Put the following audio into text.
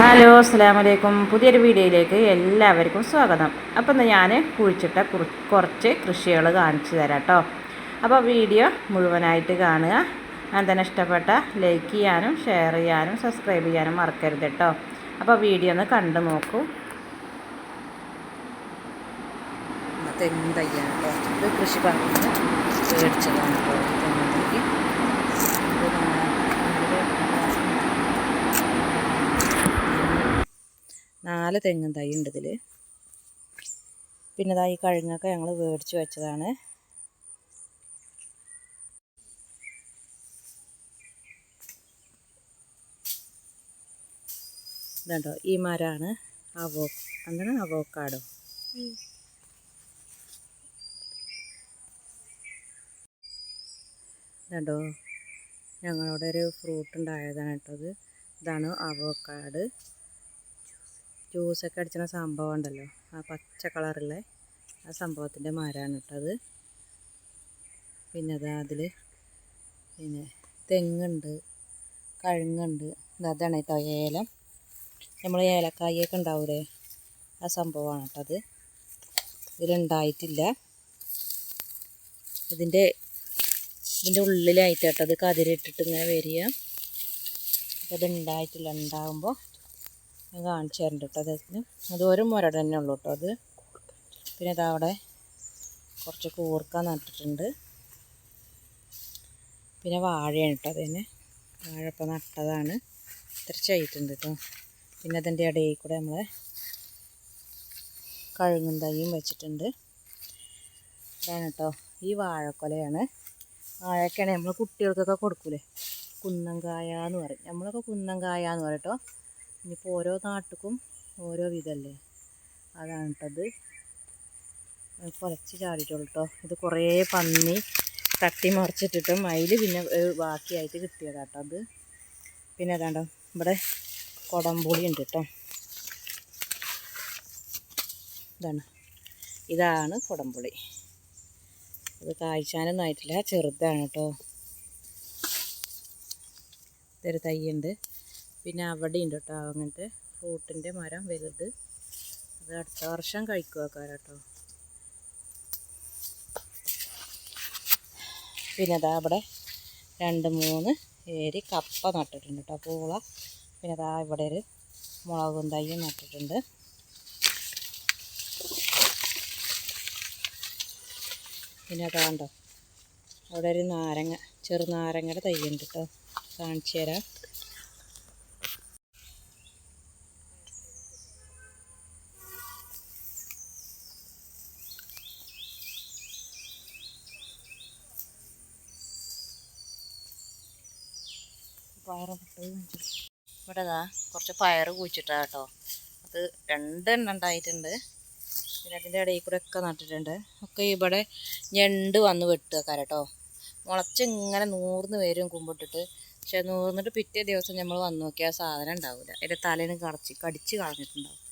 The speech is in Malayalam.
ഹലോ അസ്സലാമു അലൈക്കും. പുതിയൊരു വീഡിയോയിലേക്ക് എല്ലാവർക്കും സ്വാഗതം. അപ്പോൾ ഇന്ന് ഞാൻ കുഴിച്ചിട്ട കുറച്ച് കൃഷികൾ കാണിച്ചു തരാം കേട്ടോ. അപ്പോൾ വീഡിയോ മുഴുവനായിട്ട് കാണുക. അങ്ങനെ ഇഷ്ടപ്പെട്ട ലൈക്ക് ചെയ്യാനും ഷെയർ ചെയ്യാനും സബ്സ്ക്രൈബ് ചെയ്യാനും മറക്കരുത് കേട്ടോ. അപ്പോൾ വീഡിയോ ഒന്ന് കണ്ടു നോക്കൂ. തെങ്ങ് തയ്യാണ് കേട്ടോ. ഇത് കൃഷി പറഞ്ഞ് മേടിച്ചതാണ് കേട്ടോ. തെങ്ങ് 4 തെങ്ങും തൈ ഉണ്ട് ഇതിൽ. പിന്നെ ഈ കഴുങ്ങൊക്കെ ഞങ്ങൾ മേടിച്ച് വെച്ചതാണ്. ഇതുണ്ടോ, ഈ മരമാണ് അവോക്കാഡോ. ഇതുണ്ടോ, ഞങ്ങളുടെ ഒരു ഫ്രൂട്ട് ഉണ്ടായതാണ് കേട്ടത്. ഇതാണ് അവോക്കാഡ്. ജ്യൂസൊക്കെ അടിച്ചുന്ന സംഭവം ഉണ്ടല്ലോ, ആ പച്ച കളറുള്ള ആ സംഭവത്തിൻ്റെ മരമാണ് കേട്ടത്. പിന്നെ അതിൽ പിന്നെ തെങ്ങുണ്ട്, കഴുങ്ങുണ്ട്. അതാണ് കേട്ടോ ഏലം. നമ്മൾ ഏലക്കായൊക്കെ ഉണ്ടാവൂലേ, ആ സംഭവമാണ് കേട്ടത്. ഇതിലുണ്ടായിട്ടില്ല. ഇതിൻ്റെ ഉള്ളിലായിട്ട് കേട്ടത് കതിരിട്ടിട്ട് ഇങ്ങനെ വരിക. അപ്പോൾ ഇത് ഉണ്ടായിട്ടില്ല. ഉണ്ടാകുമ്പോൾ ഞാൻ കാണിച്ചു തരുന്നുണ്ട് കേട്ടോ. അത് ഒരു മുര തന്നെ ഉള്ളൂ കേട്ടോ അത്. പിന്നെ അവിടെ കുറച്ച് കൂർക്ക നട്ടിട്ടുണ്ട്. പിന്നെ വാഴയാണ് കേട്ടോ. അതിന് വാഴപ്പം നട്ടതാണ്. ഇത്രച്ചായിട്ടുണ്ട് കേട്ടോ. പിന്നെ അതിൻ്റെ ഇടയിൽ കൂടെ നമ്മൾ കഴുങ്ങും തൈയും വെച്ചിട്ടുണ്ട്. ഇതാണ് കേട്ടോ, ഈ വാഴക്കൊലയാണ്. വാഴക്കാണ് നമ്മൾ കുട്ടികൾക്കൊക്കെ കൊടുക്കൂലേ, കുന്നങ്കായ എന്ന് പറയും. നമ്മളൊക്കെ കുന്നങ്കായ എന്ന് പറയും കേട്ടോ. ഇനിയിപ്പോൾ ഓരോ നാട്ടിലും ഓരോ വിധമല്ലേ. അതാണ് കേട്ടത്. കുലച്ച് ചാടിയിട്ടുള്ളൂ കേട്ടോ. ഇത് കുറേ പന്നി തട്ടി മറിച്ചിട്ടിട്ടും അതിൽ പിന്നെ ബാക്കിയായിട്ട് കിട്ടിയതാണ് കേട്ടോ അത്. പിന്നെ അതാണ്ടോ ഇവിടെ കൊടംപുളി ഉണ്ട് കേട്ടോ. ഇതാണ് കൊടംപുളി. അത് കായ്ച്ചാനൊന്നും ആയിട്ടില്ല, ചെറുതാണ് കേട്ടോ. ഇതൊരു തൈയുണ്ട്. പിന്നെ അവിടെ ഉണ്ട് കേട്ടോ അങ്ങനത്തെ ഫ്രൂട്ടിൻ്റെ മരം വലുത്. അത് അടുത്ത വർഷം കഴിക്കുക കേട്ടോ. പിന്നെ അവിടെ 2-3 ഏരി കപ്പ നട്ടിട്ടുണ്ട് കേട്ടോ, പൂള. പിന്നെ ഇവിടെ ഒരു മുളകും തൈയും നട്ടിട്ടുണ്ട്. പിന്നെ അതാണ്ടോ അവിടെ ഒരു ചെറുനാരങ്ങയുടെ തൈയുണ്ട് കേട്ടോ, കാണിച്ചു തരാം. ഇവിടെ കുറച്ച് പയർ കുഴിച്ചിട്ടാ കേട്ടോ. അത് 2 എണ്ണം ഉണ്ടായിട്ടുണ്ട്. പിന്നെ അതിൻ്റെ ഇടയിൽ കൂടെ ഒക്കെ നട്ടിട്ടുണ്ട്. ഒക്കെ ഇവിടെ ഞണ്ട് വന്ന് വെട്ടുക കേട്ടോ. മുളച്ച് ഇങ്ങനെ നൂർന്ന് വരും കുമ്പിട്ടിട്ട്. പക്ഷെ നൂർന്നിട്ട് പിറ്റേ ദിവസം നമ്മൾ വന്ന് നോക്കിയാൽ സാധനം ഉണ്ടാവില്ല. അതിൻ്റെ തലേന്ന് കടിച്ച് കളഞ്ഞിട്ടുണ്ടാവും.